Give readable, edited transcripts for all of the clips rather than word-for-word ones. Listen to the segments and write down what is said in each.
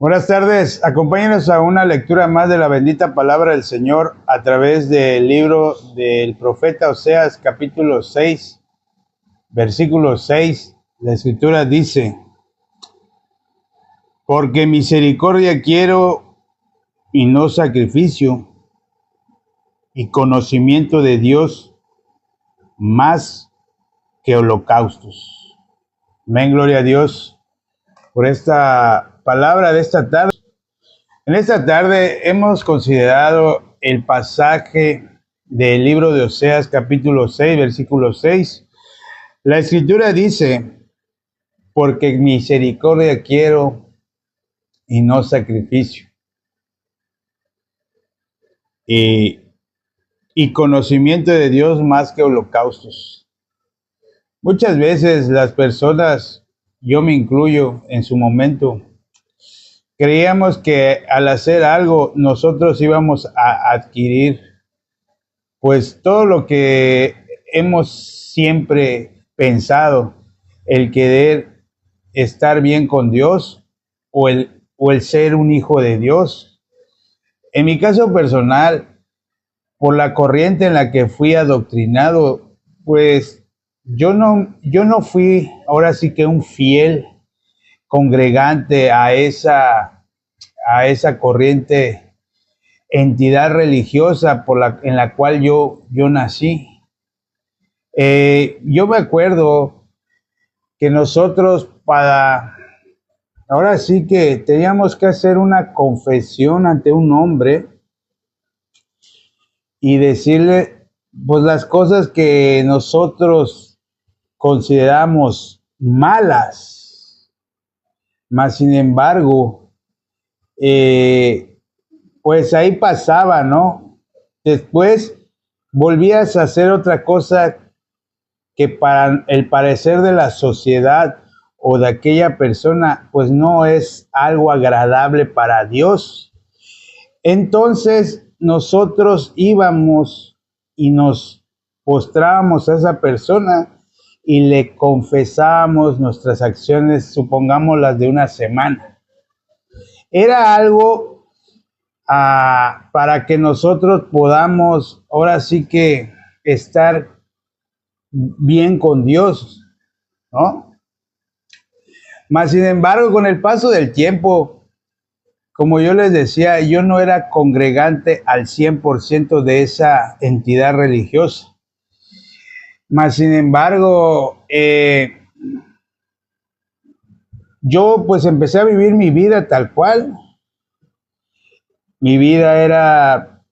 Buenas tardes, acompáñenos a una lectura más de la bendita palabra del Señor a través del libro del profeta Oseas, capítulo 6, versículo 6. La escritura dice: porque misericordia quiero y no sacrificio, y conocimiento de Dios más que holocaustos. Amén, gloria a Dios por esta palabra de esta tarde. En esta tarde hemos considerado el pasaje del libro de Oseas, capítulo 6, versículo 6. La escritura dice: porque misericordia quiero y no sacrificio, y conocimiento de Dios más que holocaustos. Muchas veces las personas, yo me incluyo en su momento, creíamos que al hacer algo nosotros íbamos a adquirir pues todo lo que hemos siempre pensado, el querer estar bien con Dios o el ser un hijo de Dios. En mi caso personal, por la corriente en la que fui adoctrinado, pues yo no fui ahora sí que un fiel congregante a esa corriente, entidad religiosa en la cual yo nací. Yo me acuerdo que nosotros ahora sí que teníamos que hacer una confesión ante un hombre y decirle pues las cosas que nosotros consideramos malas, mas sin embargo, pues ahí pasaba, ¿no? Después volvías a hacer otra cosa que para el parecer de la sociedad o de aquella persona, pues no es algo agradable para Dios. Entonces nosotros íbamos y nos postrábamos a esa persona y le confesábamos nuestras acciones, supongamos las de una semana. Era algo para que nosotros podamos ahora sí que estar bien con Dios, ¿no? Mas sin embargo, con el paso del tiempo, como yo les decía, yo no era congregante al 100% de esa entidad religiosa. Mas sin embargo, yo pues empecé a vivir mi vida tal cual. Mi vida era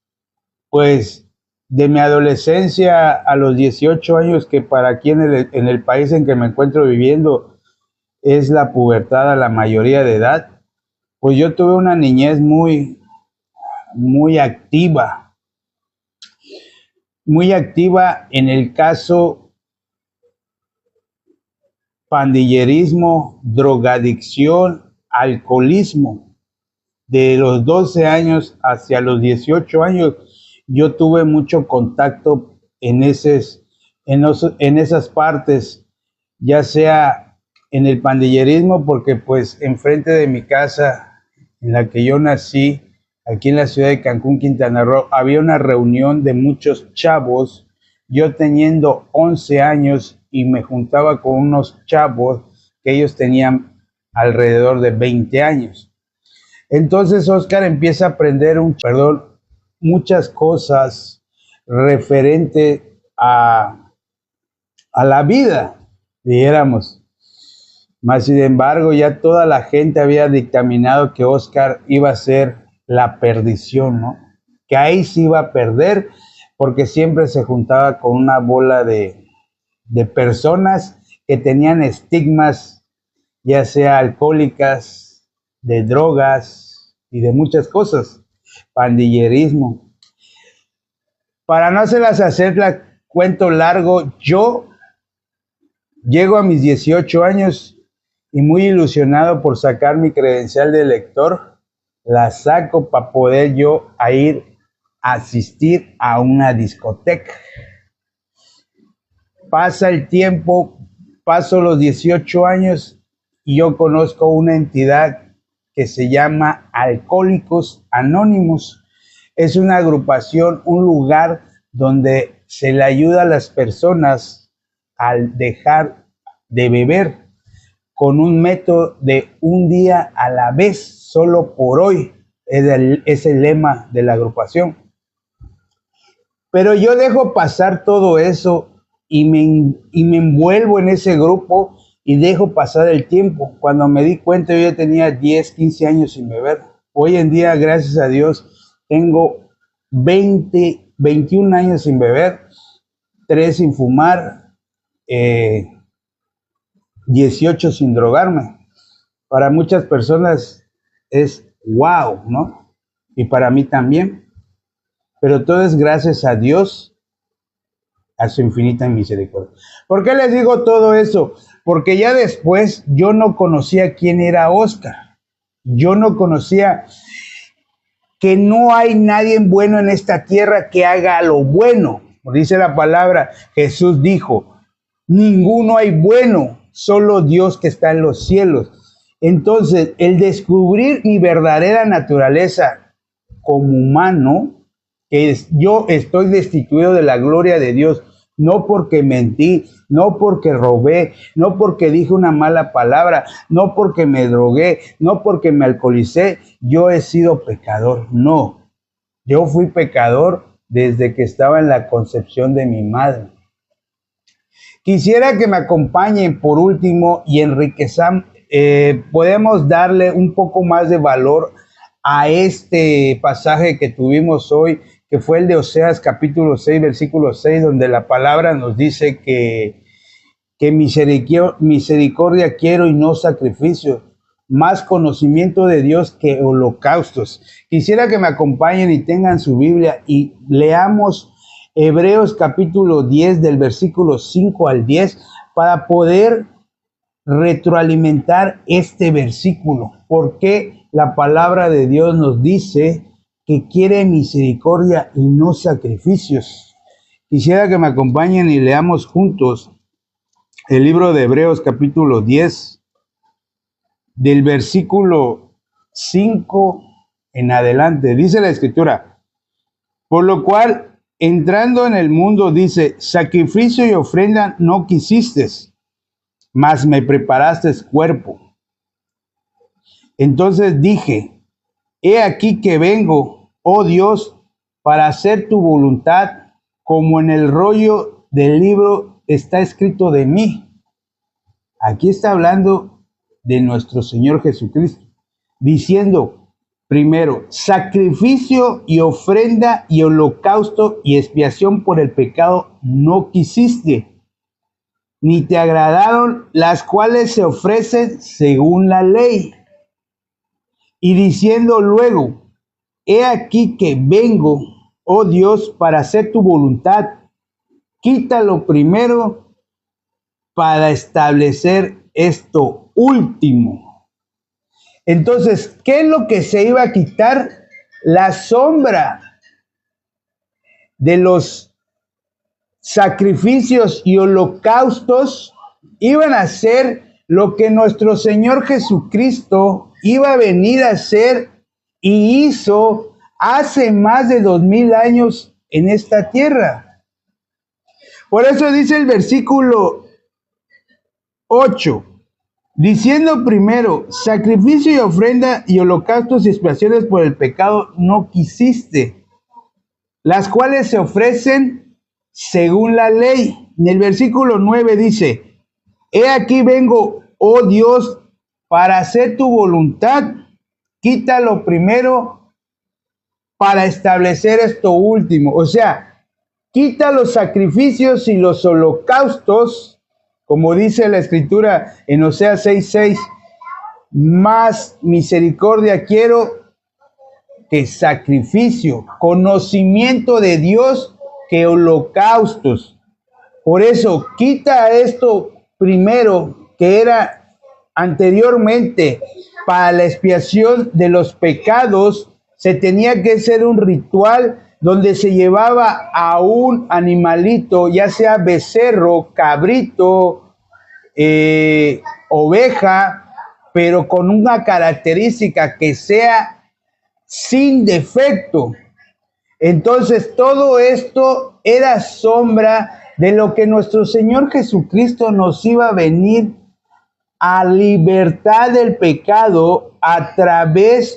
pues de mi adolescencia a los 18 años, que para aquí en el país en que me encuentro viviendo es la pubertad a la mayoría de edad. Pues yo tuve una niñez muy activa, en el caso pandillerismo, drogadicción, alcoholismo. De los 12 años hacia los 18 años, yo tuve mucho contacto en esas partes, ya sea en el pandillerismo, porque pues enfrente de mi casa, en la que yo nací, aquí en la ciudad de Cancún, Quintana Roo, había una reunión de muchos chavos, yo teniendo 11 años y me juntaba con unos chavos que ellos tenían alrededor de 20 años. Entonces Oscar empieza a aprender muchas cosas referente a la vida, dijéramos. Mas sin embargo, ya toda la gente había dictaminado que Oscar iba a ser la perdición, ¿no? Que ahí se iba a perder, porque siempre se juntaba con una bola de personas que tenían estigmas, ya sea alcohólicas, de drogas y de muchas cosas, pandillerismo. Para no hacer cuento largo, yo llego a mis 18 años y muy ilusionado por sacar mi credencial de lector, la saco para poder yo ir a asistir a una discoteca. Pasa el tiempo, paso los 18 años y yo conozco una entidad que se llama Alcohólicos Anónimos. Es una agrupación, un lugar donde se le ayuda a las personas al dejar de beber con un método de un día a la vez, solo por hoy. Es el lema de la agrupación. Pero yo dejo pasar todo eso y me envuelvo en ese grupo y dejo pasar el tiempo. Cuando me di cuenta, yo ya tenía 10, 15 años sin beber. Hoy en día, gracias a Dios, tengo 21 años sin beber, 3 sin fumar, 18 sin drogarme. Para muchas personas es wow, ¿no? Y para mí también. Pero todo es gracias a Dios, a su infinita misericordia. ¿Por qué les digo todo eso? Porque ya después yo no conocía quién era Oscar. Yo no conocía que no hay nadie bueno en esta tierra que haga lo bueno. Como dice la palabra, Jesús dijo, ninguno hay bueno, solo Dios que está en los cielos. Entonces, el descubrir mi verdadera naturaleza como humano, yo estoy destituido de la gloria de Dios, no porque mentí, no porque robé, no porque dije una mala palabra, no porque me drogué, no porque me alcoholicé, yo he sido pecador. No, yo fui pecador desde que estaba en la concepción de mi madre. Quisiera que me acompañen por último y enriquezamos, podemos darle un poco más de valor a este pasaje que tuvimos hoy, que fue el de Oseas capítulo 6, versículo 6, donde la palabra nos dice que misericordia quiero y no sacrificios, más conocimiento de Dios que holocaustos. Quisiera que me acompañen y tengan su Biblia y leamos Hebreos capítulo 10 del versículo 5 al 10 para poder retroalimentar este versículo, porque la palabra de Dios nos dice que quiere misericordia y no sacrificios. Quisiera que me acompañen y leamos juntos el libro de Hebreos capítulo 10 del versículo 5 en adelante. Dice la escritura, por lo cual, entrando en el mundo, dice, sacrificio y ofrenda no quisiste, mas me preparaste cuerpo. Entonces dije, he aquí que vengo, oh Dios, para hacer tu voluntad, como en el rollo del libro está escrito de mí. Aquí está hablando de nuestro Señor Jesucristo, diciendo, primero, sacrificio y ofrenda y holocausto y expiación por el pecado no quisiste, ni te agradaron las cuales se ofrecen según la ley. Y diciendo luego, he aquí que vengo, oh Dios, para hacer tu voluntad, quítalo primero para establecer esto último. Entonces, ¿qué es lo que se iba a quitar? La sombra de los sacrificios y holocaustos iban a ser lo que nuestro Señor Jesucristo iba a venir a hacer y hizo hace más de 2000 años en esta tierra. Por eso dice el versículo 8, diciendo primero, sacrificio y ofrenda y holocaustos y expiaciones por el pecado no quisiste, las cuales se ofrecen según la ley. En el versículo 9 dice, he aquí vengo, oh Dios, para hacer tu voluntad, quítalo primero para establecer esto último. O sea, quita los sacrificios y los holocaustos, como dice la escritura en Oseas 6:6, más misericordia quiero que sacrificio, conocimiento de Dios que holocaustos. Por eso, quita esto primero que era anteriormente para la expiación de los pecados. Se tenía que hacer un ritual donde se llevaba a un animalito, ya sea becerro, cabrito, oveja, pero con una característica que sea sin defecto. Entonces todo esto era sombra de lo que nuestro Señor Jesucristo nos iba a venir a libertad del pecado a través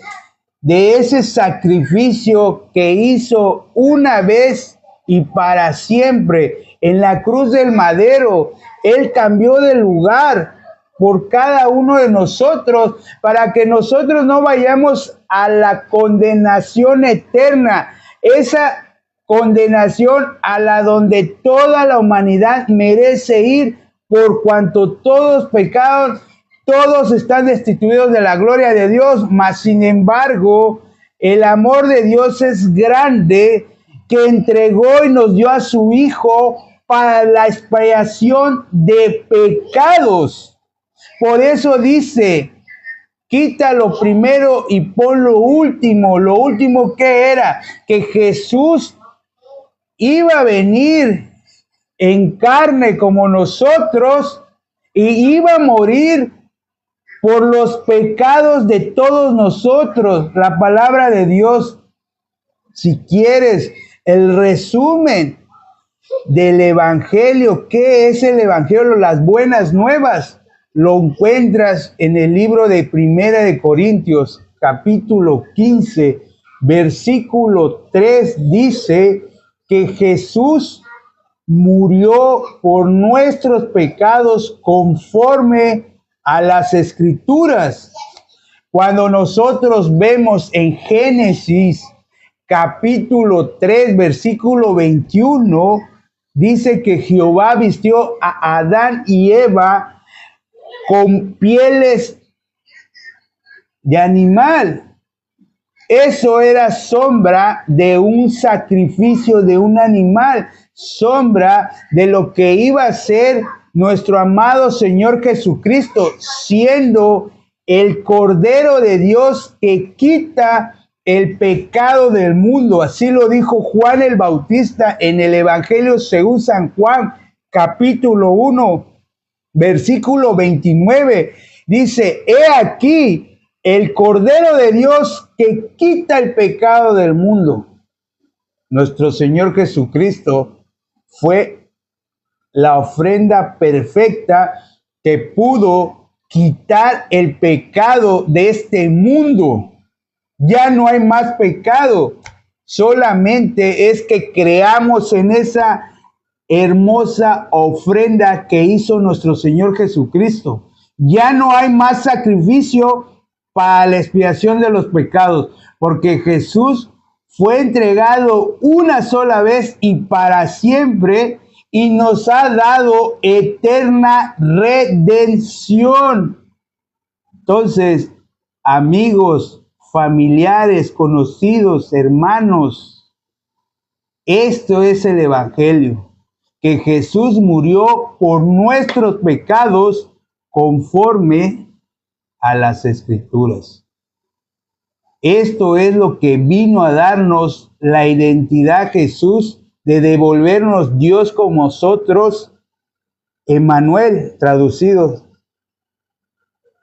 de ese sacrificio que hizo una vez y para siempre en la cruz del madero. Él cambió de lugar por cada uno de nosotros para que nosotros no vayamos a la condenación eterna, esa condenación a la donde toda la humanidad merece ir, por cuanto todos pecaron, todos están destituidos de la gloria de Dios, mas sin embargo, el amor de Dios es grande, que entregó y nos dio a su Hijo para la expiación de pecados. Por eso dice, quita lo primero y pon lo último. Lo último que era, que Jesús iba a venir en carne como nosotros y iba a morir por los pecados de todos nosotros. La palabra de Dios, si quieres, el resumen del Evangelio, ¿qué es el Evangelio? Las buenas nuevas, lo encuentras en el libro de Primera de Corintios, capítulo 15, versículo 3, dice que Jesús murió por nuestros pecados conforme a las Escrituras. Cuando nosotros vemos en Génesis capítulo 3, versículo 21, dice que Jehová vistió a Adán y Eva con pieles de animal. Eso era sombra de un sacrificio de un animal, sombra de lo que iba a ser nuestro amado Señor Jesucristo, siendo el Cordero de Dios que quita el pecado del mundo. Así lo dijo Juan el Bautista en el Evangelio según San Juan, capítulo 1, versículo 29. Dice, he aquí el Cordero de Dios que quita el pecado del mundo. Nuestro Señor Jesucristo fue la ofrenda perfecta que pudo quitar el pecado de este mundo. Ya no hay más pecado, solamente es que creamos en esa hermosa ofrenda que hizo nuestro Señor Jesucristo. Ya no hay más sacrificio para la expiación de los pecados, porque Jesús fue entregado una sola vez y para siempre, y nos ha dado eterna redención. Entonces, amigos, familiares, conocidos, hermanos, esto es el Evangelio, que Jesús murió por nuestros pecados conforme a las Escrituras. Esto es lo que vino a darnos la identidad Jesús, de devolvernos Dios con nosotros, Emmanuel, traducido.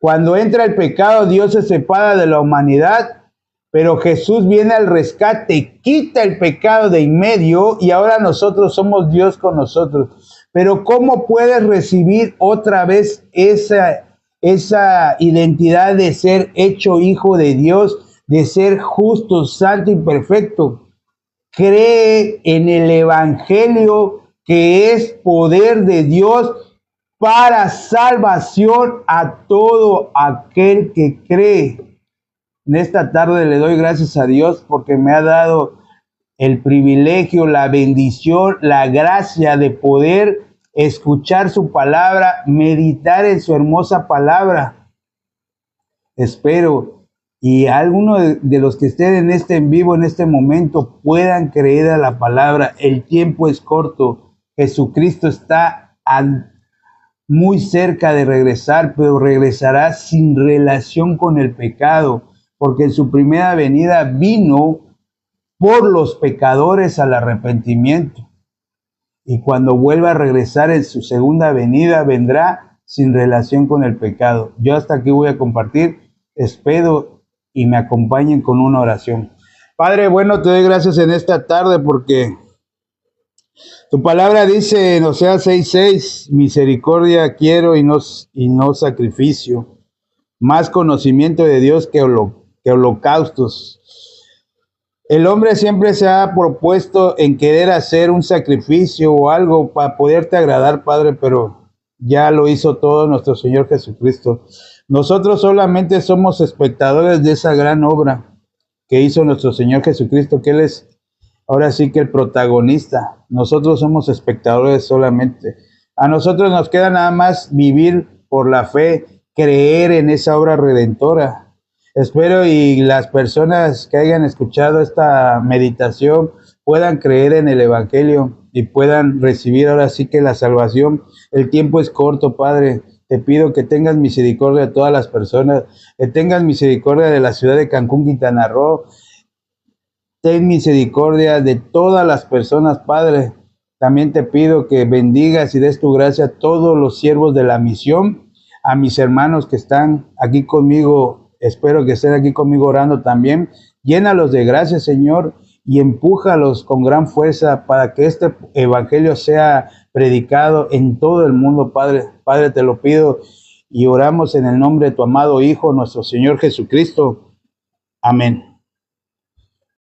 Cuando entra el pecado, Dios se separa de la humanidad, pero Jesús viene al rescate, quita el pecado de en medio y ahora nosotros somos Dios con nosotros. Pero ¿cómo puedes recibir otra vez esa identidad de ser hecho hijo de Dios, de ser justo, santo y perfecto? Cree en el Evangelio, que es poder de Dios para salvación a todo aquel que cree. En esta tarde le doy gracias a Dios porque me ha dado el privilegio, la bendición, la gracia de poder escuchar su palabra, meditar en su hermosa palabra. Espero y algunos de los que estén en este en vivo en este momento puedan creer a la palabra. El tiempo es corto. Jesucristo está muy cerca de regresar, pero regresará sin relación con el pecado, porque en su primera venida vino por los pecadores al arrepentimiento. Y cuando vuelva a regresar en su segunda venida, vendrá sin relación con el pecado. Yo hasta aquí voy a compartir. Espero y me acompañen con una oración. Padre, bueno, te doy gracias en esta tarde porque tu palabra dice en Oseas 6:6, misericordia quiero y no sacrificio, más conocimiento de Dios que holocaustos. El hombre siempre se ha propuesto en querer hacer un sacrificio o algo para poderte agradar, Padre, pero ya lo hizo todo nuestro Señor Jesucristo. Nosotros solamente somos espectadores de esa gran obra que hizo nuestro Señor Jesucristo, que Él es ahora sí que el protagonista. Nosotros somos espectadores solamente. A nosotros nos queda nada más vivir por la fe, creer en esa obra redentora. Espero y las personas que hayan escuchado esta meditación puedan creer en el Evangelio y puedan recibir ahora sí que la salvación. El tiempo es corto, Padre. Te pido que tengas misericordia de todas las personas, que tengas misericordia de la ciudad de Cancún, Quintana Roo. Ten misericordia de todas las personas, Padre. También te pido que bendigas y des tu gracia a todos los siervos de la misión, a mis hermanos que están aquí conmigo. Espero que estén aquí conmigo orando también. Llénalos de gracia, Señor, y empújalos con gran fuerza para que este evangelio sea predicado en todo el mundo, Padre. Padre, te lo pido y oramos en el nombre de tu amado Hijo, nuestro Señor Jesucristo. Amén.